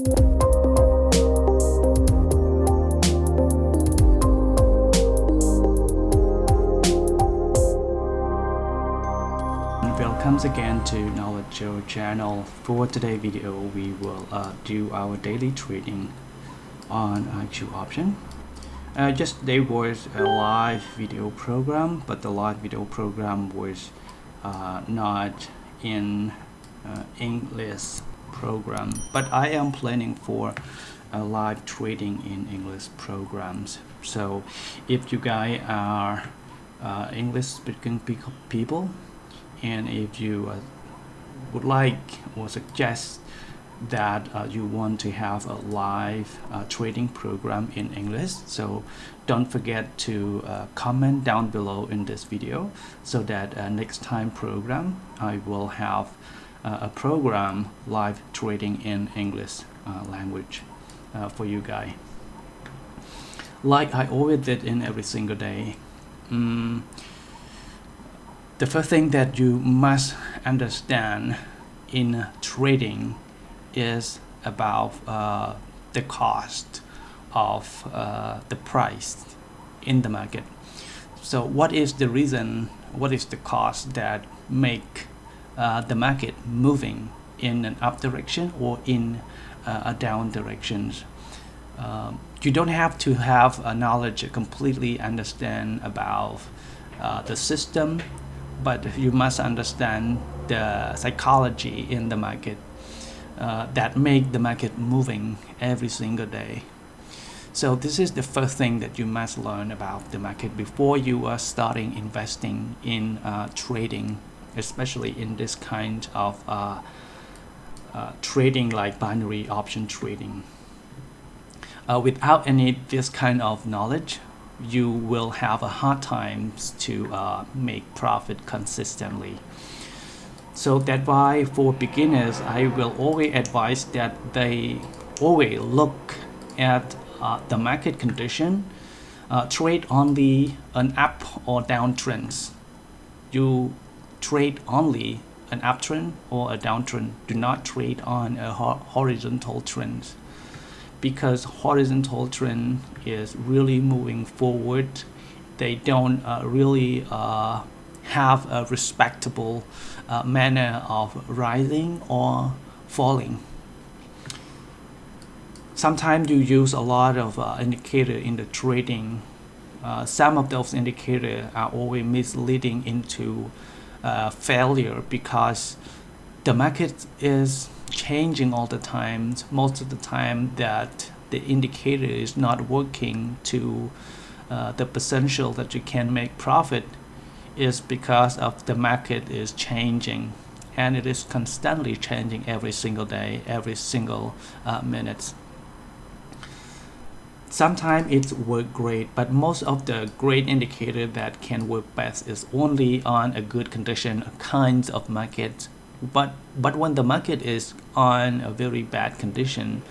Welcome again to Knowledge Joe channel. For today's video, we will do our daily trading on IQ option. Just there was a live video program, but the live video program was not in English program. But I am planning for a live trading in English programs. So if you guys are English speaking people, and if you would like or suggest that you want to have a live trading program in English, so don't forget to comment down below in this video, so that next time program I will have a program live trading in English language for you guys, like I always did in every single day. The first thing that you must understand in trading is about the cost of the price in the market. So what is the reason, what is the cost that make the market moving in an up direction or in a down direction? You don't have to have a knowledge completely understand about the system, but you must understand the psychology in the market that make the market moving every single day. So this is the first thing that you must learn about the market before you are starting investing in trading, especially in this kind of trading like binary option trading. Without any this kind of knowledge, you will have a hard time to make profit consistently. So that's why for beginners, I will always advise that they always look at the market condition, trade only an up or down trends. You trade only an uptrend or a downtrend. Do not trade on a horizontal trend, because horizontal trend is really moving forward. They don't really have a respectable manner of rising or falling. Sometimes you use a lot of indicators in the trading. Some of those indicators are always misleading into failure, because the market is changing all the time. Most of the time that the indicator is not working to the potential that you can make profit is because of the market is changing, and it is constantly changing every single day, every single minute. Sometimes it works great, but most of the great indicator that can work best is only on a good condition, kinds of market. But when the market is on a very bad condition,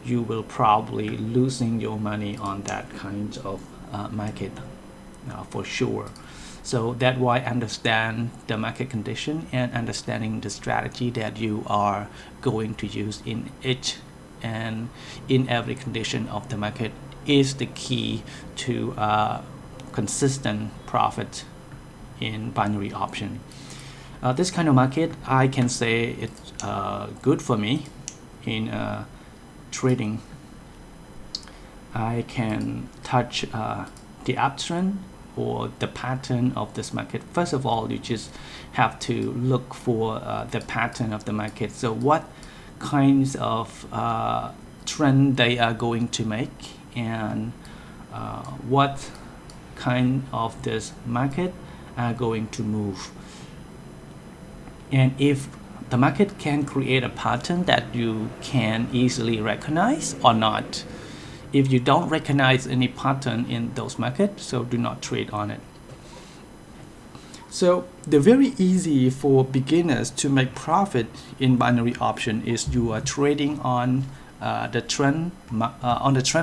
you will probably losing your money on that kind of market for sure. So that's why understand the market condition and understanding the strategy that you are going to use in each and in every condition of the market is the key to consistent profit in binary option. This kind of market, I can say it's good for me in trading. I can touch the uptrend or the pattern of this market. First of all, you just have to look for the pattern of the market. So what kinds of trend they are going to make, and what kind of this market are going to move. And if the market can create a pattern that you can easily recognize or not. If you don't recognize any pattern in those markets, so do not trade on it. So the very easy for beginners to make profit in binary option is you are trading on the trend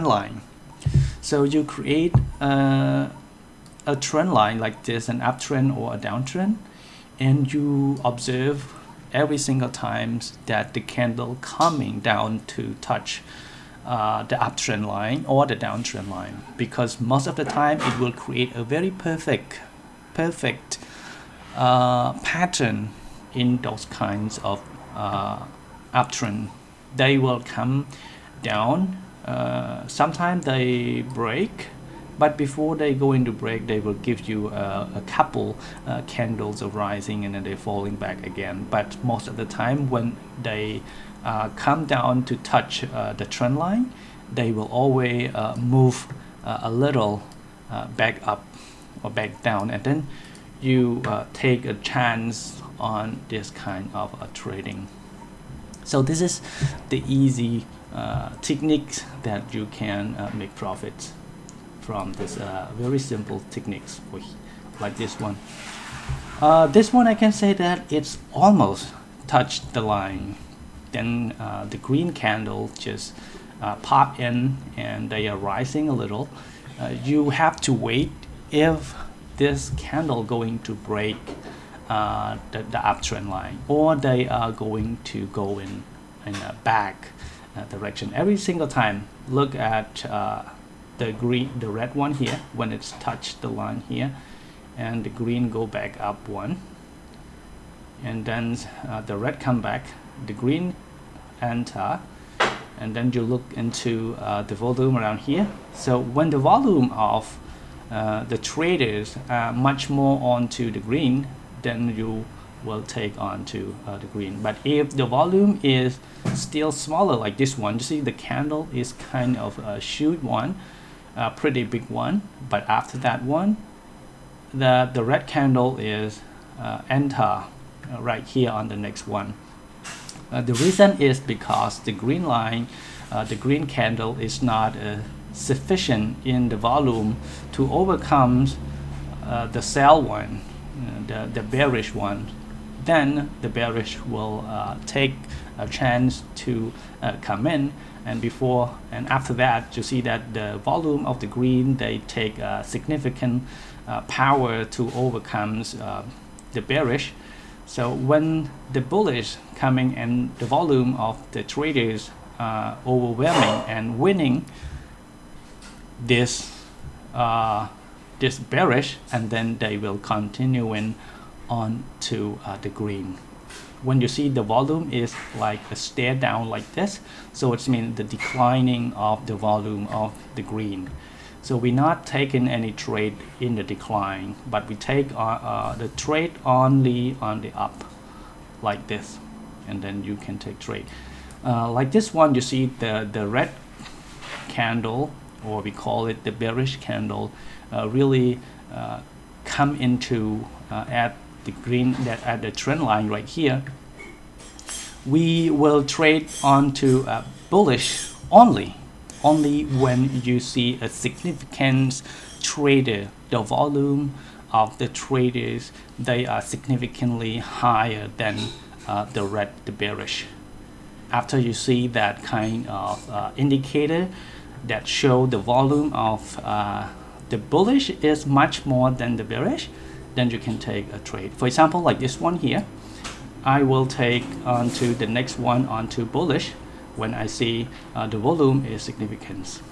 line. So you create a trend line like this, an uptrend or a downtrend, and you observe every single time that the candle coming down to touch the uptrend line or the downtrend line, because most of the time it will create a very perfect pattern in those kinds of uptrend. They will come down, sometimes they break, but before they go into break they will give you a couple candles of rising and then they're falling back again. But most of the time when they come down to touch the trend line, they will always move a little back up or back down, and then you take a chance on this kind of trading. So this is the easy techniques that you can make profits from this very simple techniques like this one. This one I can say that it's almost touched the line. Then the green candle just pop in and they are rising a little. You have to wait if this candle going to break the uptrend line, or they are going to go in a back direction. Every single time, look at the red one here when it's touched the line here, and the green go back up one, and then the red come back, the green enter, and then you look into the volume around here. So when the volume of the traders are much more onto the green, then you will take on to the green. But if the volume is still smaller like this one, you see the candle is kind of a shoot one, a pretty big one, but after that one the red candle is enter right here on the next one. The reason is because the green line, the green candle is not sufficient in the volume to overcome the sell one, the bearish one. Then the bearish will take a chance to come in, and before and after that you see that the volume of the green, they take significant power to overcome the bearish. So when the bullish coming and the volume of the traders overwhelming and winning this this bearish, and then they will continue in on to the green. When you see the volume is like a stare down like this, so it means the declining of the volume of the green. So we're not taking any trade in the decline, but we take the trade only on the up like this, and then you can take trade. Like this one, you see the red candle, or we call it the bearish candle, really come into at the green, that at the trend line right here. We will trade onto bullish only when you see a significant trader, the volume of the traders, they are significantly higher than the bearish. After you see that kind of indicator that show the volume of the bullish is much more than the bearish, then you can take a trade. For example, like this one here, I will take onto the next one onto bullish when I see the volume is significant,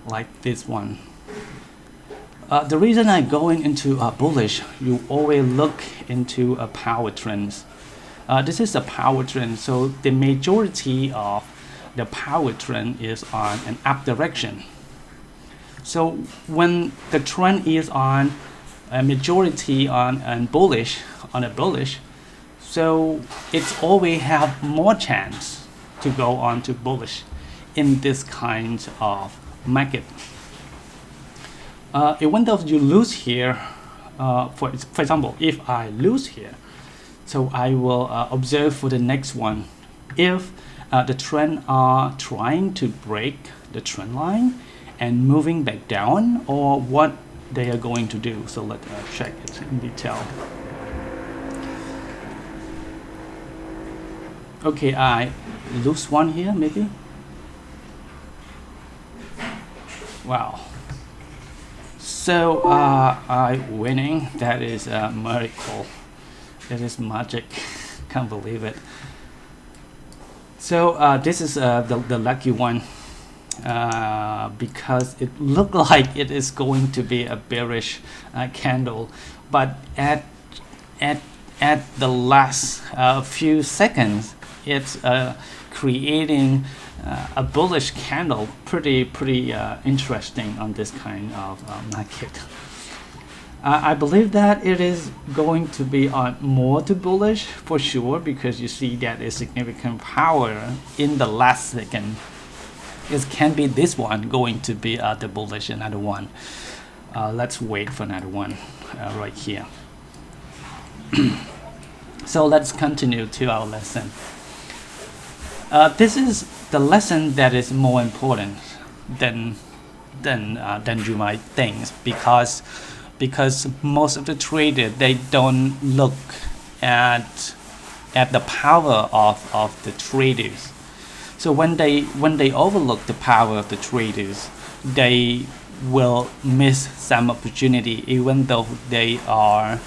like this one. The reason I going into bullish, you always look into a power trends. This is a power trend, so the majority of the power trend is on an up direction. So when the trend is on a majority on a bullish, so it's always have more chance to go on to bullish in this kind of market. Even though you lose here, for example, if I lose here, so I will observe for the next one. If the trend are trying to break the trend line and moving back down, or what they are going to do. So let's check it in detail. Okay, I lose one here maybe. Wow. So I winning, that is a miracle. It is magic. Can't believe it. So this is the lucky one because it looked like it is going to be a bearish candle, but at the last few seconds, it's creating a bullish candle. Pretty interesting on this kind of market. I believe that it is going to be on more to bullish for sure, because you see that is significant power in the last second. It can be this one going to be the bullish, another one. Let's wait for another one right here. So let's continue to our lesson. This is the lesson that is more important than you might think, because most of the traders, they don't look at the power of the traders. So when they overlook the power of the traders, they will miss some opportunity, even though they are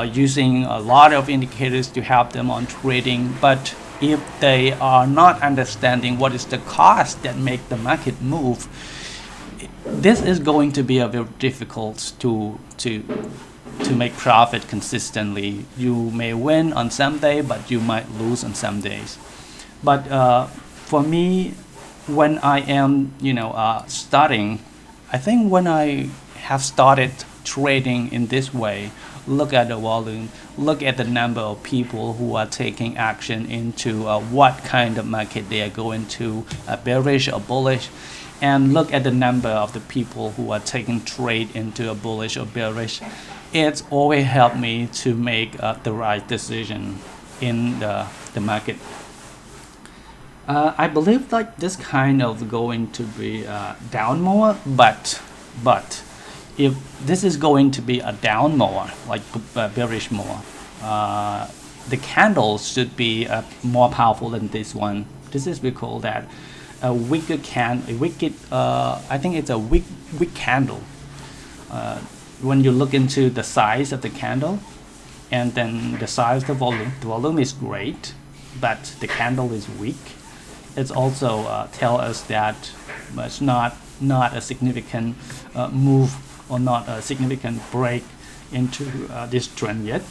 using a lot of indicators to help them on trading. But if they are not understanding what is the cost that make the market move, this is going to be a very difficult to make profit consistently. You may win on some day, but you might lose on some days. But for me, when I am starting, I think when I have started trading in this way, look at the volume, look at the number of people who are taking action into what kind of market they are going to, bearish or bullish, and look at the number of the people who are taking trade into a bullish or bearish. It's always helped me to make the right decision in the market. I believe like this kind of going to be down more, but if this is going to be a down more, like bearish more, the candles should be more powerful than this one. This is we call that a wicked I think it's a weak candle. When you look into the size of the candle and then the size of the volume is great, but the candle is weak. It's also tell us that it's not a significant move or not a significant break into this trend yet.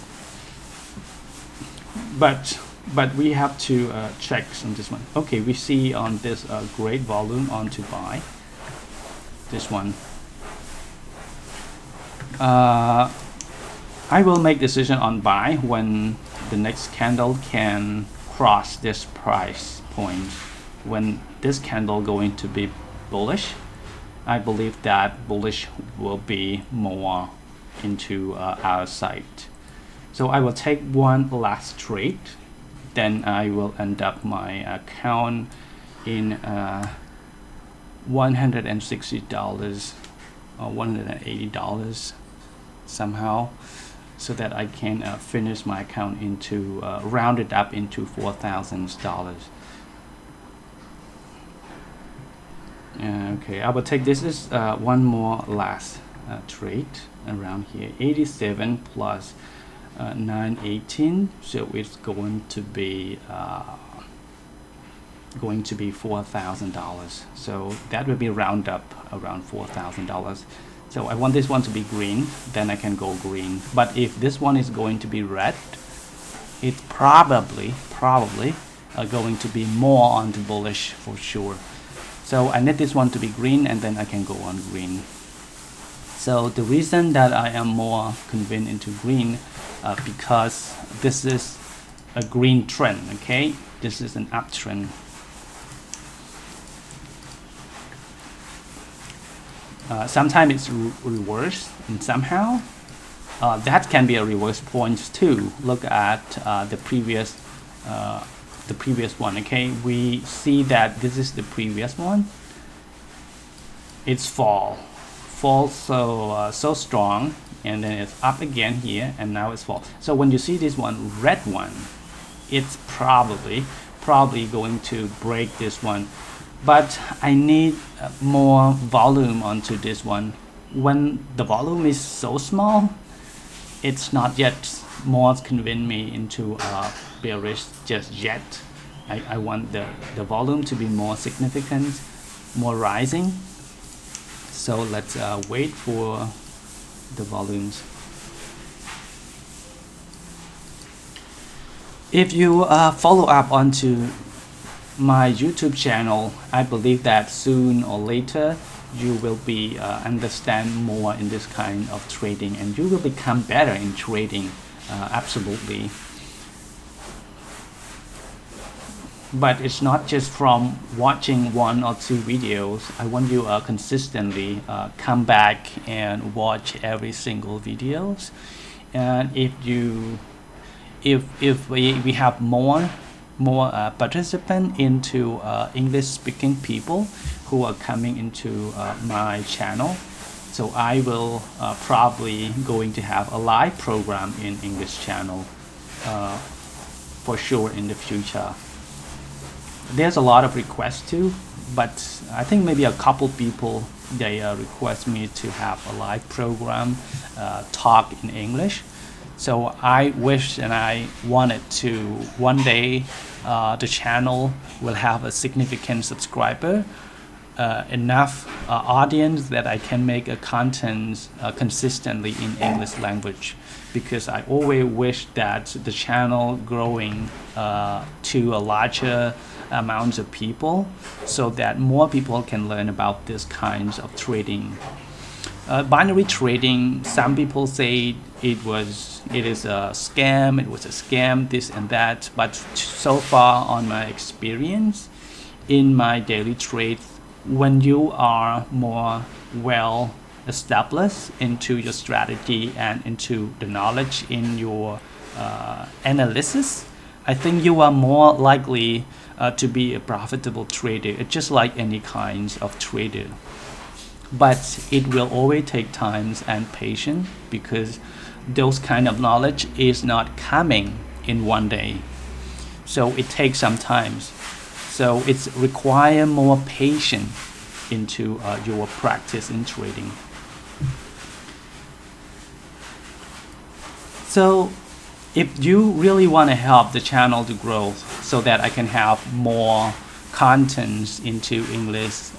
But we have to check on this one. Okay, we see on this great volume on to buy. This one. I will make decision on buy when the next candle can cross this price point. When this candle going to be bullish, I believe that bullish will be more into our side. So I will take one last trade. Then I will end up my account in $160 or $180 somehow, so that I can finish my account into round it up into $4,000. Okay, I will take this is one more last trade around here, 87 plus 918, so it's going to be $4,000. So that will be round up around $4,000. So I want this one to be green, then I can go green. But if this one is going to be red, it's probably going to be more on the bullish for sure. So I need this one to be green, and then I can go on green. So the reason that I am more convinced into green, because this is a green trend, okay? This is an uptrend. Sometimes it's reversed, and somehow that can be a reverse point too. Look at the previous one. Okay, we see that this is the previous one. It's fall so strong, and then it's up again here, and now it's fall. So when you see this one, red one, it's probably going to break this one. But I need more volume onto this one. When the volume is so small, it's not yet more convince me into bearish just yet. I want the volume to be more significant, more rising. So let's wait for the volumes. If you follow up onto my YouTube channel, I believe that soon or later you will be understand more in this kind of trading, and you will become better in trading, absolutely. But it's not just from watching 1 or 2 videos. I want you consistently come back and watch every single videos. And if we have more participants into English speaking people who are coming into my channel, so I will probably going to have a live program in English channel for sure in the future. There's a lot of requests too, but I think maybe a couple people they request me to have a live program talk in English. So I wish and I wanted to one day the channel will have a significant subscriber, enough audience that I can make a content consistently in English language, because I always wish that the channel growing to a larger amounts of people, so that more people can learn about this kinds of trading. Binary trading, some people say it is a scam, it was a scam, this and that, but so far on my experience in my daily trade, when you are more well established into your strategy and into the knowledge in your analysis, I think you are more likely to be a profitable trader. It's just like any kinds of trader. But it will always take time and patience, because those kind of knowledge is not coming in one day. So it takes some time. So it's require more patience into your practice in trading. So if you really want to help the channel to grow so that I can have more contents into English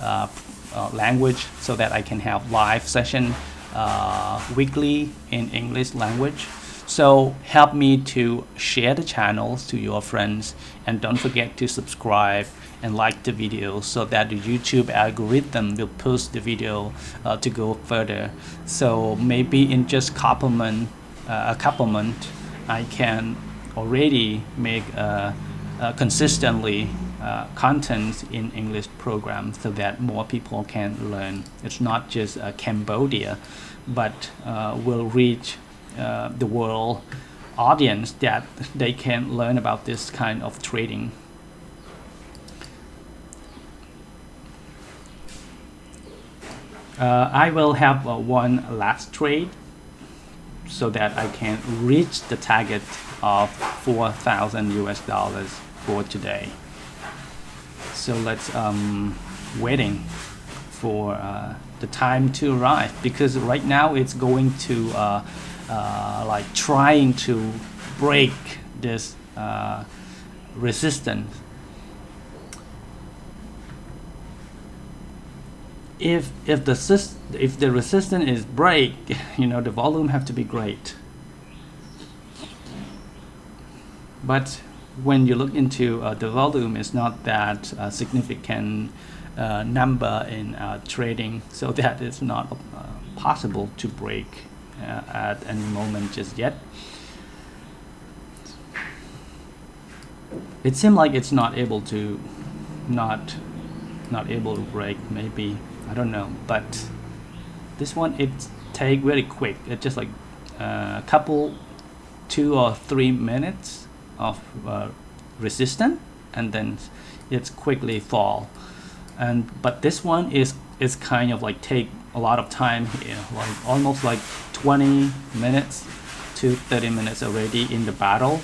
language, so that I can have live session weekly in English language, so help me to share the channels to your friends, and don't forget to subscribe and like the video, so that the YouTube algorithm will push the video to go further. So maybe in just a couple months I can already make consistently content in English program, so that more people can learn. It's not just Cambodia, but will reach the world audience, that they can learn about this kind of trading. I will have one last trade so that I can reach the target of 4,000 US dollars for today. So let's waiting for the time to arrive, because right now it's going to like trying to break this resistance. If the resistance is break, the volume have to be great. But when you look into the volume, is not that significant number in trading, so that it's not possible to break at any moment just yet. It seems like it's not able to break, maybe, I don't know, but this one it take very quick. It's just like a couple 2 or 3 minutes of resistance, and then it's quickly fall. But this one is kind of like take a lot of time here, like almost like 20 minutes to 30 minutes already in the battle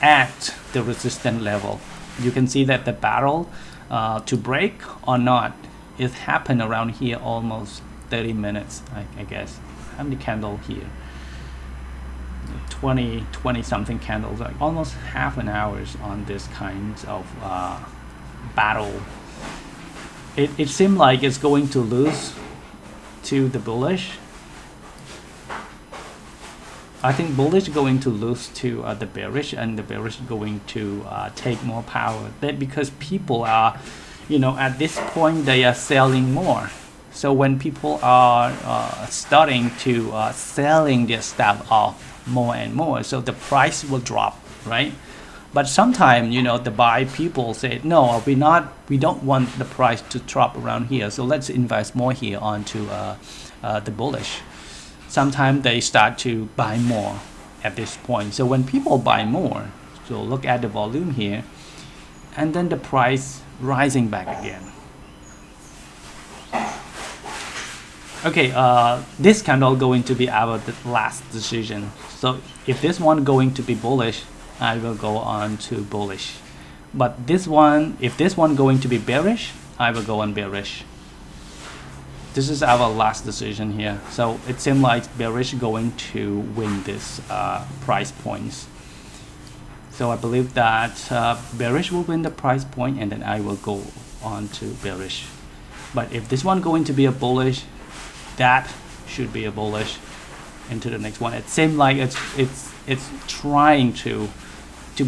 at the resistance level. You can see that the battle to break or not, it happened around here almost 30 minutes, I guess. How many candles here? 20 something candles, like almost half an hour on this kind of battle. It seemed like it's going to lose to the bullish. I think bullish going to lose to the bearish, and the bearish going to take more power. That because people are, at this point they are selling more. So when people are starting to selling their stuff off more and more, so the price will drop, right? But sometimes, the buy people say, no, we don't want the price to drop around here, so let's invest more here onto the bullish. Sometimes they start to buy more at this point. So when people buy more, so look at the volume here, and then the price rising back again. Okay, this candle going to be our last decision. So if this one going to be bullish, I will go on to bullish. But this one, if this one going to be bearish, I will go on bearish. This is our last decision here. So it seems like bearish going to win this price points. So I believe that bearish will win the price point, and then I will go on to bearish. But if this one going to be a bullish, that should be a bullish into the next one. It seems like it's trying to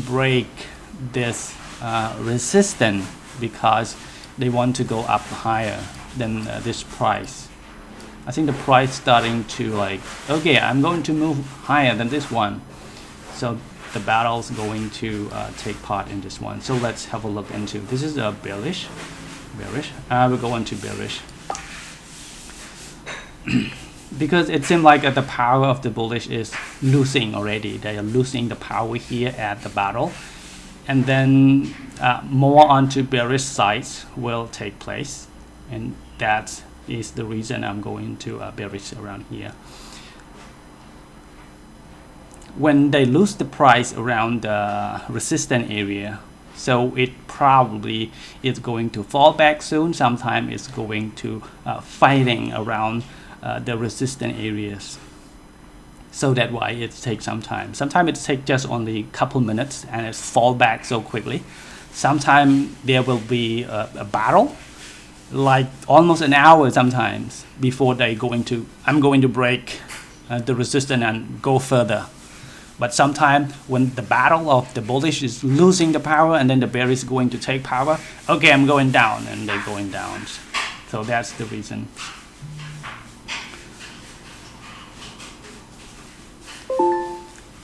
break this resistance because they want to go up higher than this price. I think the price starting to like, okay, I'm going to move higher than this one. So the battle's going to take part in this one. So let's have a look into, this is a bearish. I will go into bearish. Because it seems like the power of the bullish is losing already. They are losing the power here at the battle, and then more onto bearish sides will take place, and that is the reason I'm going to bearish around here. When they lose the price around the resistance area, so it probably is going to fall back soon. Sometimes it's going to fighting around the resistant areas. So that's why it takes some time. Sometimes it takes just only a couple minutes and it fall back so quickly. Sometimes there will be a battle, like almost an hour sometimes, before I'm going to break the resistance and go further. But sometimes when the battle of the bullish is losing the power and then the bearish is going to take power, okay, I'm going down, and they're going down. So that's the reason.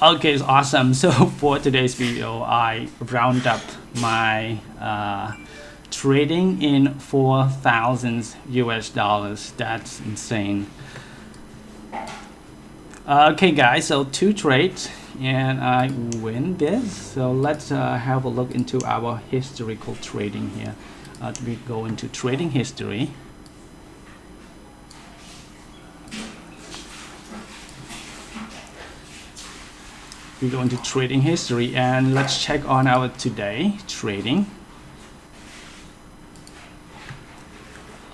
Okay, awesome. So for today's video, I round up my trading in 4,000 US dollars. That's insane. Okay guys, so 2 trades and I win this. So let's have a look into our historical trading here. We go into trading history. We go into trading history and let's check on our today trading.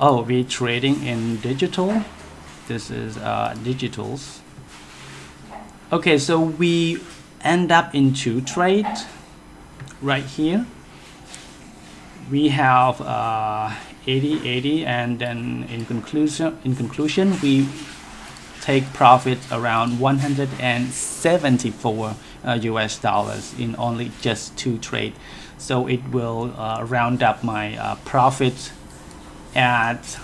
Oh, we're trading in digital. This is digitals. Okay, so we end up in 2 trades right here. We have 80, and then in conclusion we take profit around 174 US dollars in only just 2 trades. So it will round up my profit at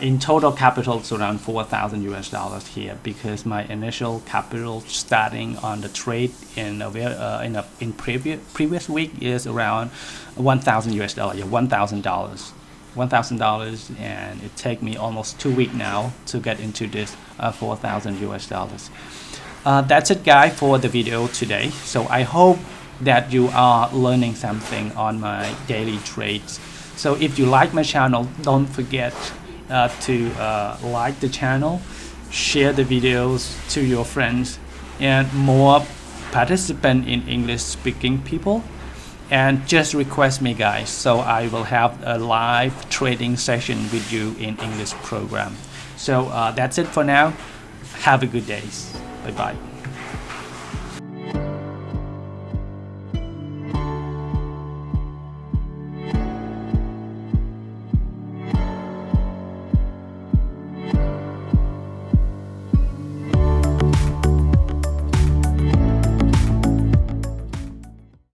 in total capital. It's around 4,000 US dollars here, because my initial capital starting on the trade in previous week is around 1,000 US dollars. Yeah, $1,000, and it take me almost 2 weeks now to get into this 4,000 US dollars. That's it guys for the video today. So I hope that you are learning something on my daily trades. So if you like my channel, don't forget to like the channel, share the videos to your friends and more participant in English speaking people, and just request me, guys, so I will have a live trading session with you in English program. So that's it for now. Have a good day. Bye bye.